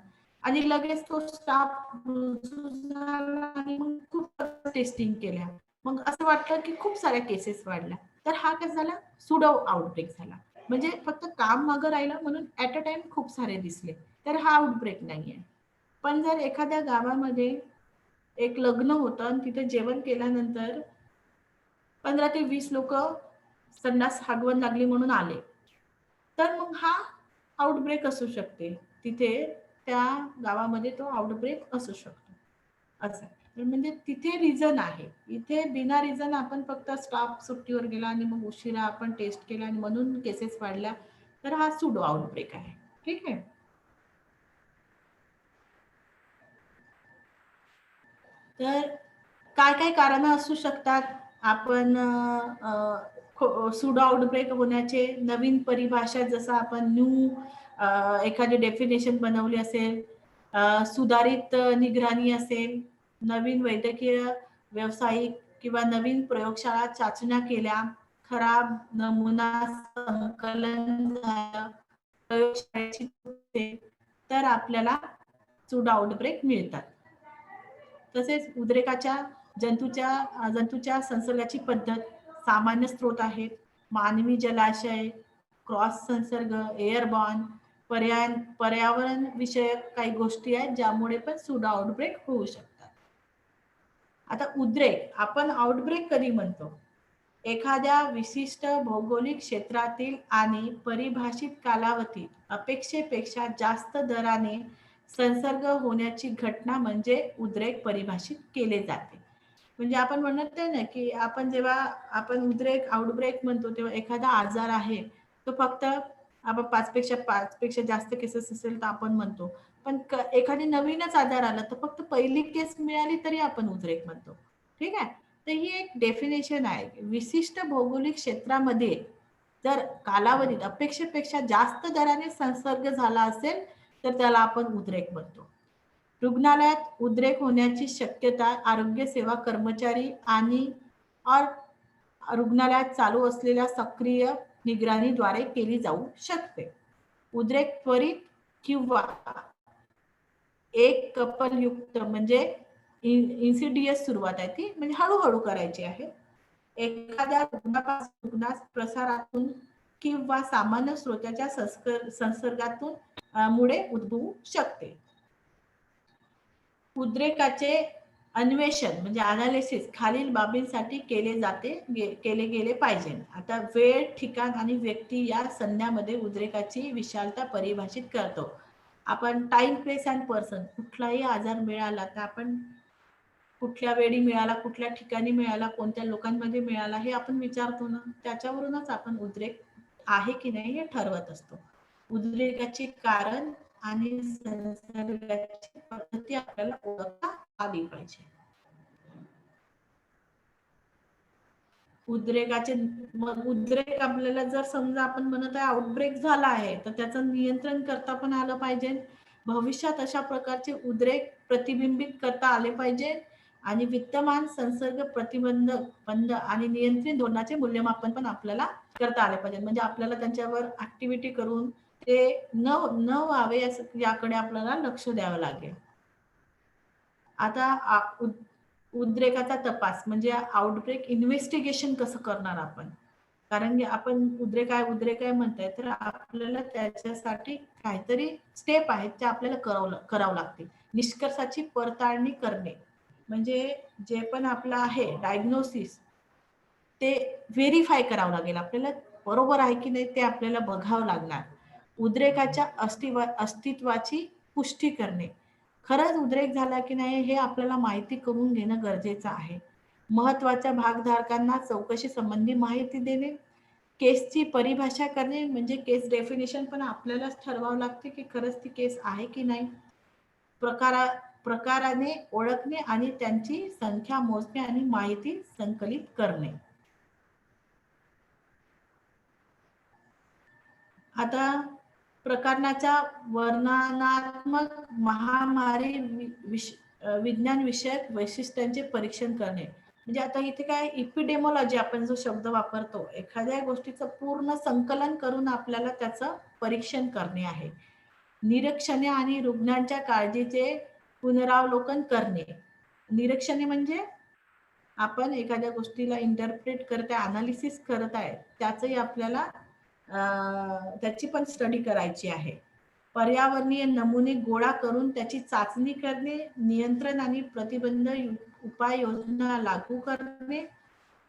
आणि लगेच तो स्टाफ झाला आणि मग खूप टेस्टिंग केल्या. मग असं वाटलं की खूप साऱ्या केसेस वाढल्या. तर हा काय झाला? सुडो आउटब्रेक झाला. म्हणजे फक्त काम मागं राहिलं म्हणून ऍट अ टाइम खूप सारे दिसले, तर हा आउटब्रेक नाहीये. पण जर एखाद्या गावामध्ये एक लग्न होतं आणि तिथे जेवण केल्यानंतर 15 ते 20 लोक संडास हागवण लागली म्हणून आले, तर मग हा आउटब्रेक असू शकते. तिथे त्या गावामध्ये तो आउटब्रेक असू शकतो. असं म्हणजे तिथे रिझन आहे. इथे बिना रिझन आपण फक्त स्टाफ सुट्टीवर गेला आणि मग उशिरा आपण टेस्ट केला आणि म्हणून केसेस वाढल्या, तर हा सुडो आउटब्रेक आहे. ठीक आहे. तर काय काय कारण असू शकतात आपण सुडो आउटब्रेक होण्याचे? नवीन परिभाषा, जसं आपण न्यू एखादी डेफिनेशन बनवली असेल, सुधारित निगराणी असेल, नवीन वैद्यकीय व्यावसायिक किंवा नवीन प्रयोगशाळा चाचण्या केल्या, खराब नमुना संकलन झालं, प्रयोगशाळेची, तर आपल्याला सुडो आउटब्रेक मिळतात. तसेच उद्रेकाच्या जंतूच्या संसर्गाची पद्धत, सामान्य स्रोत आहेत, मानवी जलाशय, क्रॉस संसर्ग, एअरबॉर्न, पर्यावरण विषयक काही गोष्टी आहेत ज्यामुळे पण सुडो आउटब्रेक होऊ शकतात. आता उद्रेक, आपण आउटब्रेक कधी म्हणतो? एखाद्या विशिष्ट भौगोलिक क्षेत्रातील आणि परिभाषित कालावधीत अपेक्षेपेक्षा जास्त दराने संसर्ग होण्याची घटना म्हणजे उद्रेक परिभाषित केले जाते. म्हणजे आपण म्हणत आहे ना की आपण जेव्हा आपण उद्रेक आउटब्रेक म्हणतो तेव्हा एखादा आजार आहे तो फक्त आपण पाचपेक्षा जास्त केसेस असेल तर आपण म्हणतो, पण एखादी नवीनच आजार आला तर फक्त पहिली केस मिळाली तरी आपण उद्रेक म्हणतो. ठीक आहे. तर ही एक डेफिनेशन आहे. विशिष्ट भौगोलिक क्षेत्रामध्ये जर कालावधीत अपेक्षेपेक्षा जास्त दराने संसर्ग झाला असेल तर त्याला आपण उद्रेक म्हणतो. रुग्णालयात उद्रेक होण्याची शक्यता आरोग्य सेवा कर्मचारी आणि रुग्णालयात चालू असलेल्या सक्रिय निगराणीद्वारे केली जाऊ शकते. उद्रेक त्वरित किंवा एक कपलयुक्त म्हणजे इन्सिडियस सुरुवात आहे ती, म्हणजे हळूहळू करायची आहे. एखाद्या रुग्णापासून रुग्णास प्रसारातून किंवा सामान्य स्रोताच्या संसर्गातून मुळे उद्भवू शकते. उद्रेकाचे अन्वेषण म्हणजे अनालिसिस खालील बाबींसाठी केले गेले पाहिजे. आता वेळ, ठिकाण आणि व्यक्ती या संज्ञामध्ये उद्रेकाची विशालता परिभाषित करतो. आपण टाइम, प्लेस अँड पर्सन, कुठलाही आजार मिळाला तर आपण कुठल्या वेळी मिळाला, कुठल्या ठिकाणी मिळाला, कोणत्या लोकांमध्ये मिळाला हे आपण विचारतो ना, त्याच्यावरूनच आपण उद्रेक आहे की नाही हे ठरवत असतो. उद्रेकाचे कारण आणि संसर्गाची पद्धती आपल्याला ओळखता आली पाहिजे. उद्रेक आपल्याला जर समजा आपण म्हणत आहे आउटब्रेक झाला आहे तर त्याचं नियंत्रण करता पण आलं पाहिजे. भविष्यात अशा प्रकारचे उद्रेक प्रतिबिंबित करता आले पाहिजे आणि विद्यमान संसर्ग प्रतिबंध आणि नियंत्रित धोरणाचे मूल्यमापन पण आपल्याला करता आले पाहिजे. म्हणजे आपल्याला त्यांच्यावर ऍक्टिव्हिटी करून ते न व्हावे याकडे आपल्याला लक्ष द्यावं लागेल. आता उद्रेकाचा तपास म्हणजे आउटब्रेक इन्व्हेस्टिगेशन कसं करणार आपण, कारण की आपण उद्रेक आहे म्हणताय तर आपल्याला त्याच्यासाठी काहीतरी स्टेप आहेत त्या आपल्याला करावं लागते. निष्कर्षाची पडताळणी करणे म्हणजे जे पण आपलं आहे डायग्नोसिस ते व्हेरीफाय करावं लागेल आपल्याला, बरोबर आहे की नाही ते आपल्याला बघावं लागणार. उद्रेकाच्या अस्तित्वाची पुष्टी करणे, खरंच उद्रेक झाला की नाही हे आपल्याला माहिती करून घेणं गरजेचं आहे. महत्वाच्या भागधारकांना चौकशी संबंधी माहिती देणे, केसची परिभाषा करणे म्हणजे केस डेफिनेशन पण आपल्यालाच ठरवावं लागते की खरंच ती केस आहे की नाही. प्रकाराने ओळखणे आणि त्यांची संख्या मोजणे आणि माहिती संकलित करणे. आता प्रकरणाच्या वर्णनात्मक महामारी विज्ञान विषयक वैशिष्ट्यांचे परीक्षण करणे म्हणजे आता इथे काय इपिडेमोलॉजी आपण जो शब्द वापरतो, एखाद्या गोष्टीचं पूर्ण संकलन करून आपल्याला त्याचं परीक्षण करणे आहे. निरीक्षणे आणि रुग्णांच्या काळजीचे पुनरावलोकन करणे. निरीक्षणे म्हणजे आपण एखाद्या गोष्टीला इंटरप्रेट करत आहे, अनालिसिस करत आहे, त्याचंही आपल्याला त्याची पण स्टडी करायची आहे. पर्यावरणीय नमुने गोळा करून त्याची चाचणी करणे, नियंत्रण आणि प्रतिबंध उपाययोजना लागू करणे,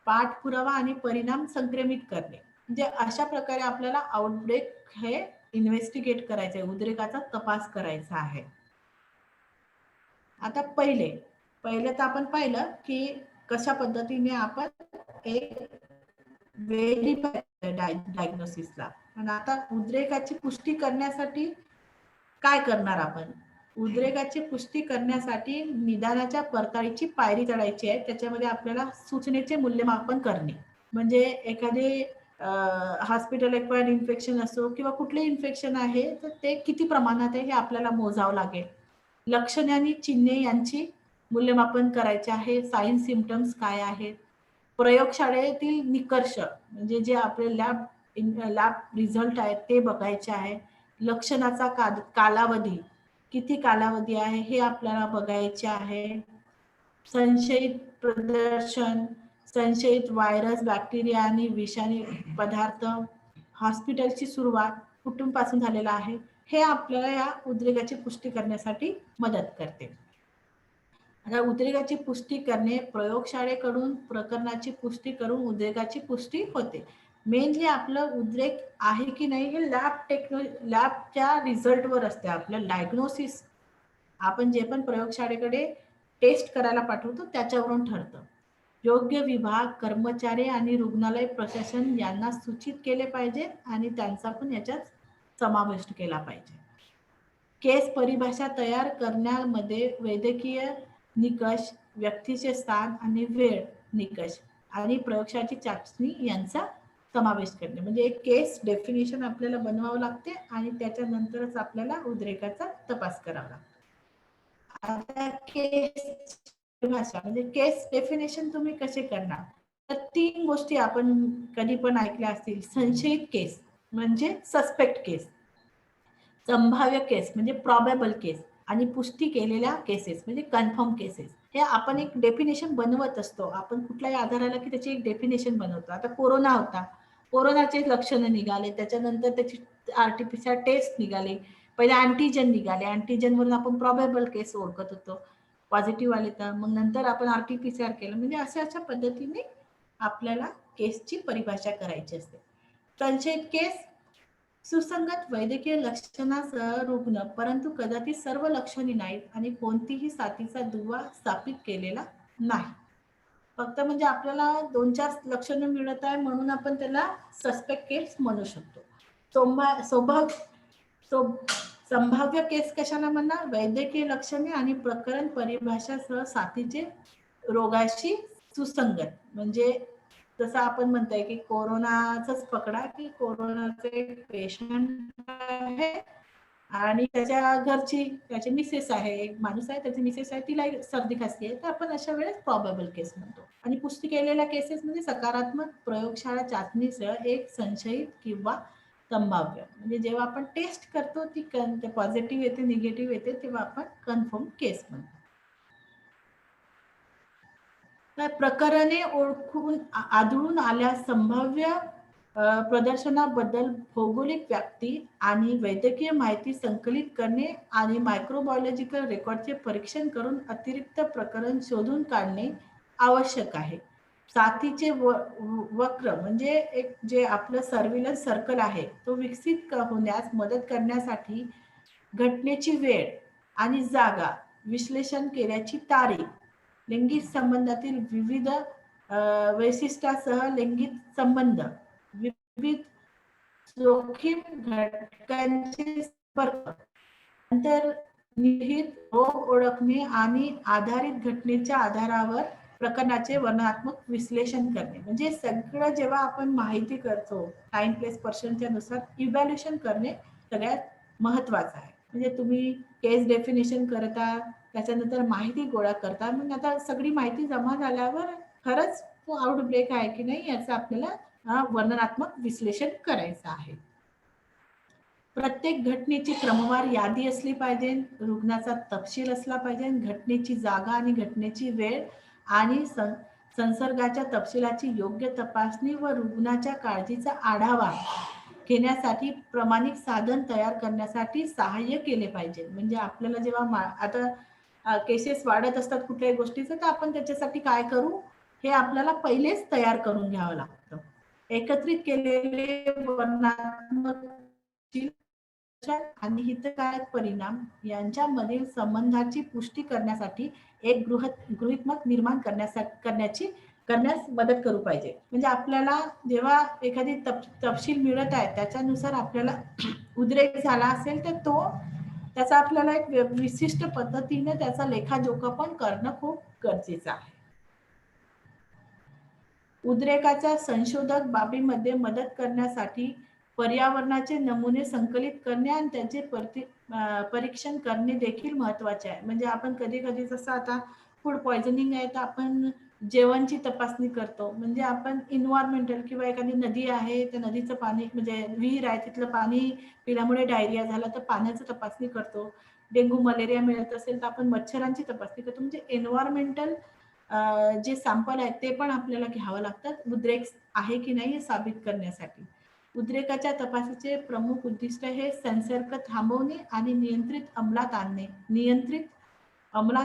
पाठपुरावा आणि परिणाम संक्रमित करणे. म्हणजे अशा प्रकारे आपल्याला आउटब्रेक हे इन्व्हेस्टिगेट करायचं आहे, उद्रेकाचा तपास करायचा आहे. आता पहिले तर आपण पाहिलं की कशा पद्धतीने आपण एक व्हेरीफाय डायग्नोसिसला. आणि आता उद्रेकाची पुष्टी करण्यासाठी काय करणार आपण? उद्रेकाची पुष्टी करण्यासाठी निदानाच्या पडताळीची पायरी चढायची आहे. त्याच्यामध्ये आपल्याला सूचनेचे मूल्यमापन करणे म्हणजे एखादे हॉस्पिटल एक्वायर्ड इन्फेक्शन असो किंवा कुठले इन्फेक्शन आहे तर ते किती प्रमाणात आहे हे आपल्याला मोजावं लागेल. लक्षणे आणि चिन्हे यांची मूल्यमापन करायचे आहे. साईन सिम्पटम्स काय आहेत, प्रयोगशाळेतील निकष म्हणजे जे आपले लॅब रिझल्ट आहेत ते बघायचे आहे. लक्षणाचा कालावधी किती कालावधी आहे हे आपल्याला बघायचे आहे. संशयित प्रदर्शन, संशयित व्हायरस, बॅक्टेरिया आणि विषाणू पदार्थ, हॉस्पिटलची सुरुवात कुठूनपासून झालेला आहे हे आपल्याला या उद्रेकाची पुष्टी करण्यासाठी मदत करते. आता उद्रेकाची पुष्टी करणे प्रयोगशाळेकडून प्रकरणाची पुष्टी करून उद्रेकाची पुष्टी होते. मेनली आपलं उद्रेक आहे की नाही हे लॅबच्या रिझल्टवर असते. आपलं डायग्नोसिस आपण जे पण प्रयोगशाळेकडे टेस्ट करायला पाठवतो त्याच्यावरून ठरतं. योग्य विभाग, कर्मचारी आणि रुग्णालय प्रशासन यांना सूचित केले पाहिजे आणि त्यांचा पण याच्यात समावेश केला पाहिजे. केस परिभाषा तयार करण्यामध्ये वैद्यकीय निकष, व्यक्तीचे स्थान आणि वेळ निकष आणि प्रयोगशाळेची चाचणी यांचा समावेश करणे. म्हणजे एक केस डेफिनेशन आपल्याला बनवावं लागते आणि त्याच्यानंतरच आपल्याला उद्रेकाचा तपास करावा लागतो. आता केस परिभाषा म्हणजे केस डेफिनेशन तुम्ही कसे करणार, तर 3 गोष्टी आपण कधी पण ऐकल्या असतील. संशयित केस म्हणजे सस्पेक्ट केस, संभाव्य केस म्हणजे प्रॉबेबल केस आणि पुष्टी केलेल्या केसेस म्हणजे कन्फर्म केसेस. हे आपण एक डेफिनेशन बनवत असतो. आपण कुठल्याही आधाराला की त्याची एक डेफिनेशन बनवतो. आता कोरोना होता, कोरोनाचे लक्षणं निघाले, त्याच्यानंतर त्याची आरटीपीसीआर टेस्ट निघाली, पहिले अँटीजन निघाले, अँटीजनवरून आपण प्रॉबेबल केस ओळखत होतो, पॉझिटिव्ह आले तर मग नंतर आपण आरटीपीसीआर केलं. म्हणजे अशा पद्धतीने आपल्याला केसची परिभाषा करायची असते. संशयित केस सुसंगत वैद्यकीय लक्षणासह रुग्ण परंतु कदाचित सर्व लक्षणे नाहीत आणि कोणतीही साथीचा दुवा स्थापित केलेला नाही. फक्त म्हणजे आपल्याला 2-4 लक्षणं मिळत आहे म्हणून आपण त्याला सस्पेक्ट केस म्हणू शकतो. संभाव्य केस कशाला म्हणणार, वैद्यकीय लक्षणे आणि प्रकरण परिभाषासह साथीचे रोगाशी सुसंगत. म्हणजे जसं आपण म्हणताय की कोरोनाच पकडा की कोरोनाचे पेशंट आहे आणि त्याच्या घरची त्याची मिसेस आहे, एक माणूस आहे त्याची मिसेस आहे, तिला सर्दी खासी आहे, तर आपण अशा वेळेस प्रॉबेबल केस म्हणतो. आणि पुष्टी केलेल्या केसेस म्हणजे सकारात्मक प्रयोगशाळा चाचणीसह एक संशयित किंवा संभाव्य. म्हणजे जेव्हा आपण टेस्ट करतो ती पॉझिटिव्ह येते, निगेटिव्ह येते, तेव्हा आपण कन्फर्म केस म्हणतो. तर प्रकरणे ओळखून आढळून आल्यास संभाव्य प्रदर्शनाबद्दल भौगोलिक व्याप्ती आणि वैद्यकीय माहिती संकलित करणे आणि मायक्रोबायोलॉजिकल रेकॉर्डचे परीक्षण करून अतिरिक्त प्रकरण शोधून काढणे आवश्यक आहे. साथीचे वक्र म्हणजे एक जे आपलं सर्व्हिलन्स सर्कल आहे तो विकसित होण्यास मदत करण्यासाठी घटनेची वेळ आणि जागा, विश्लेषण केल्याची तारीख, लैंगिक संबंधातील विविध वैशिष्ट्यासह लैंगिक संबंध, विविध जोखीम घटकांचे संपर्क, अंतर्निहित रोग ओळखणे आणि आधारित घटनेच्या आधारावर प्रकरणाचे वर्णनात्मक विश्लेषण करणे. म्हणजे सगळं जेव्हा आपण माहिती करतो टाइम प्लेस पर्सनच्या नुसार इव्हॅल्युएशन करणे सगळ्यात महत्वाचं आहे. म्हणजे तुम्ही केस डेफिनेशन करता, त्याच्यानंतर माहिती गोळा करता, मग आता सगळी माहिती जमा झाल्यावर खरंच तो आउटब्रेक आहे की नाही याचं आपल्याला वर्णनात्मक विश्लेषण करायचं आहे. प्रत्येक घटनेची क्रमवार यादी असली पाहिजे, रुग्णाचा तपशील असला पाहिजे, घटनेची जागा आणि घटनेची वेळ आणि संसर्गाच्या तपशिलाची योग्य तपासणी व रुग्णाच्या काळजीचा आढावा घेण्यासाठी प्रमाणित साधन तयार करण्यासाठी सहाय्य केले पाहिजे. म्हणजे आपल्याला जेव्हा आता केसेस वाढत असतात कुठल्याही गोष्टीचं, तर आपण त्याच्यासाठी काय करू हे आपल्याला पहिलेच तयार करून घ्यावं लागतं. एकत्रित केलेले वर्णनात्मक आणि हितकारक परिणाम यांच्यामधील संबंधाची पुष्टी करण्यासाठी एक गृहीतमक निर्माण करण्यास मदत करू पाहिजे. म्हणजे आपल्याला जेव्हा एखादी तपशील मिळत आहे त्याच्यानुसार आपल्याला उद्रेक झाला असेल तर त्याचा आपल्याला एक विशिष्ट पद्धतीने त्याचा लेखाजोखा पण करणं खूप गरजेचं आहे. उद्रेकाच्या संशोधक बाबीमध्ये मदत करण्यासाठी पर्यावरणाचे नमुने संकलित करणे आणि त्याचे परीक्षण करणे देखील महत्वाचे आहे. म्हणजे आपण कधी कधी जसं आता फूड पॉइझनिंग आहे तर आपण जेवणची तपासणी करतो. म्हणजे आपण इन्व्हायरमेंटल किंवा एखादी नदी आहे त्या नदीचं पाणी म्हणजे विहीर आहे तिथलं पाणी पिल्यामुळे डायरिया झाला तर पाण्याची तपासणी करतो. डेंग्यू मलेरिया मिळत असेल तर आपण मच्छरांची तपासणी करतो. म्हणजे एन्व्हायरमेंटल जे सॅम्पल आहेत ते पण आपल्याला घ्यावं लागतात उद्रेक आहे की नाही हे साबित करण्यासाठी. उद्रेकाच्या तपासाचे प्रमुख उद्दिष्ट हे संसर्ग थांबवणे आणि नियंत्रित अंमलात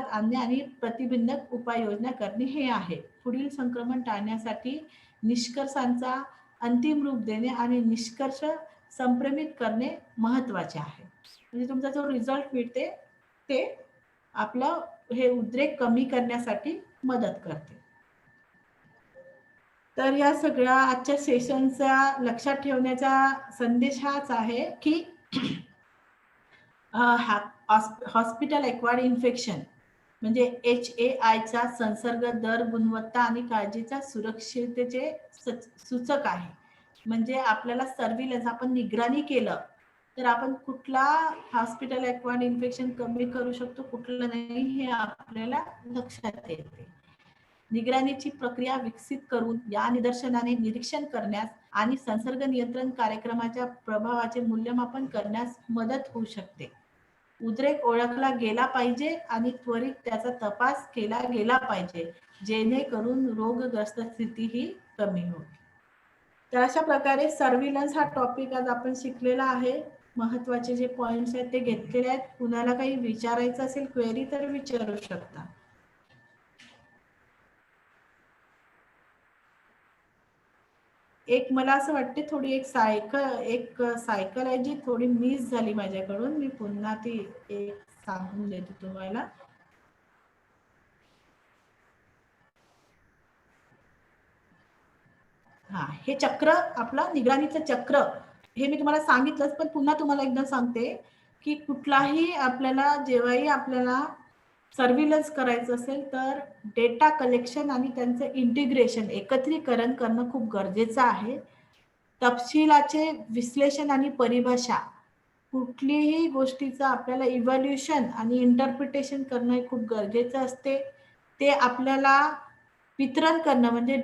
आणणे आणि प्रतिबंधक उपाययोजना करणे हे आहे. पुढील संक्रमण टाळण्यासाठी निष्कर्षांचा अंतिम रूप देणे आणि निष्कर्ष संप्रेमित करणे महत्वाचे आहे. म्हणजे तुमचा जो रिझल्ट मिळते ते आपलं हे उद्रेक कमी करण्यासाठी मदत करते. तर या सगळ्या आजच्या सेशनचा लक्षात ठेवण्याचा संदेश हाच आहे की हॉस्पिटल एक्वायर्ड इन्फेक्शन म्हणजे HAIचा संसर्ग दर, गुणवत्ता आणि काळजीच्या सुरक्षिततेचे सूचक आहे. म्हणजे आपल्याला सर्व्हिलन्स आपण निगराणी केलं तर आपण कुठला हॉस्पिटल एक्वायर्ड इन्फेक्शन कमी करू शकतो, कुठलं नाही हे आपल्याला लक्षात येते. निगराणीची प्रक्रिया विकसित करून या निदर्शनाने निरीक्षण करण्यास आणि संसर्ग नियंत्रण कार्यक्रमाच्या प्रभावाचे मूल्यमापन करण्यास मदत होऊ शकते. उद्रेक ओळखला गेला पाहिजे आणि त्वरित त्याचा तपास केला गेला पाहिजे, जेणेकरून रोगग्रस्त स्थिती ही कमी होईल. तर अशा प्रकारे सर्व्हिलन्स हा टॉपिक आज आपण शिकलेला आहे. महत्वाचे जे पॉइंट्स आहेत ते घेतलेले आहेत. कुणाला काही विचारायचं असेल क्वेरी तर विचारू शकता. एक मला असं वाटते थोडी एक सायकोलॉजी थोडी मिस झाली माझ्याकडून. मी पुन्हा ती एक सांगून देते तुम्हाला. हा, हे चक्र आपलं निगराणीचं चक्र हे मी तुम्हाला सांगितलंच, पण पुन्हा तुम्हाला एकदा सांगते की कुठलाही आपल्याला जेव्हाही आपल्याला सर्व्हिलन्स करायचं असेल तर डेटा कलेक्शन आणि त्यांचं इंटिग्रेशन एकत्रीकरण करणं खूप गरजेचं आहे. तपशिलाचे विश्लेषण आणि परिभाषा, कुठलीही गोष्टीचं आपल्याला इव्हॅल्युएशन आणि इंटरप्रिटेशन करणं हे खूप गरजेचं असते. ते आपल्याला वितरण करणं म्हणजे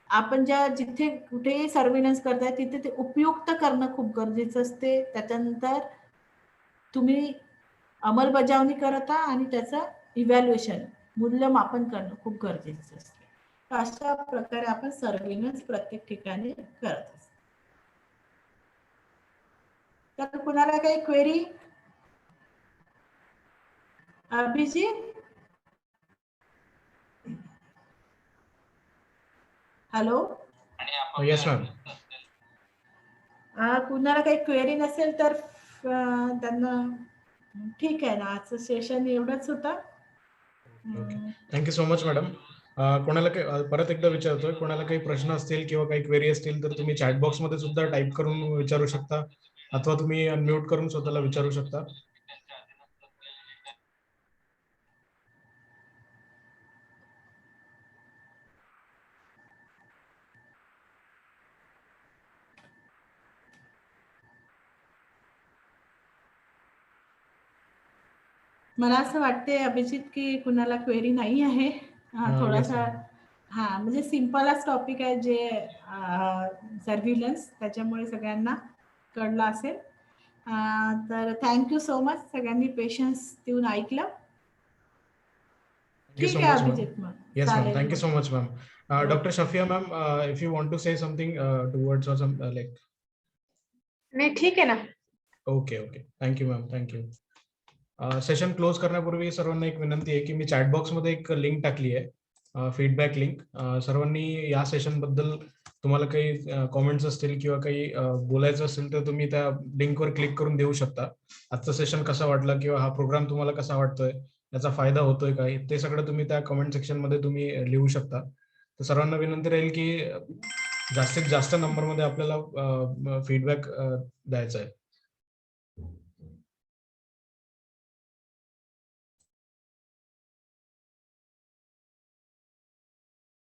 आपण जिथे कुठेही सर्व्हिलन्स करताय तिथे ते उपयुक्त करणं खूप गरजेचं असते. त्याच्यानंतर तुम्ही अंमलबजावणी करता आणि त्याचं इव्हॅल्युएशन मूल्यमापन करणं खूप गरजेचं असते. अशा प्रकारे आपण सर्व्हिलन्स प्रत्येक ठिकाणी करत असतो. तर कुणाला काही query? Abhijit, hello. Yes ma'am. कुणाला काही क्वेरी नसेल तर त्यांना ठीक आहे ना, आजचं सेशन एवढंच होतं. Thank you so much madam. कोणाला काही परत एकदा विचारतोय, कोणाला काही प्रश्न असतील किंवा काही क्वेरी असतील तर तुम्ही चॅट बॉक्स मध्ये सुद्धा टाईप करून विचारू शकता, अथवा तुम्ही अनम्यूट करून स्वतःला विचारू शकता. मला असं वाटते अभिजित की कुणाला क्वेरी नाही आहे. थोडासा म्हणजे सिंपलच टॉपिक आहे जे सर्व्हिलन्स, त्याच्यामुळे सगळ्यांना कळलं असेल. तर थँक्यू सो मच, सगळ्यांनी पेशन्स देऊन ऐकलं. ठीक आहे अभिजित. मग yes ma'am, thank you so much ma'am. Doctor Shafia ma'am, if you want to say something towards और सम लाइक. नाही, ठीक आहे ना. Okay, thank you ma'am, thank you. Session close करण्यापूर्वी सर्वांना एक विनंती आहे की मी चॅट बॉक्स मध्ये एक लिंक टाकली आहे, फीडबॅक लिंक. सर्वांनी या सेशन बद्दल तुम्हाला काही कॉमेंट्स असतील किंवा काही बोलायचं असेल तर तुम्ही त्या लिंकवर क्लिक करून देऊ शकता. आजचं सेशन कसं वाटलं किंवा हा प्रोग्राम तुम्हाला कसा वाटतोय, याचा फायदा होतोय काय, ते सगळं तुम्ही त्या कमेंट सेक्शन मध्ये तुम्ही लिहू शकता. तर सर्वांना विनंती राहील की जास्तीत जास्त नंबरमध्ये आपल्याला फीडबॅक द्यायचा आहे.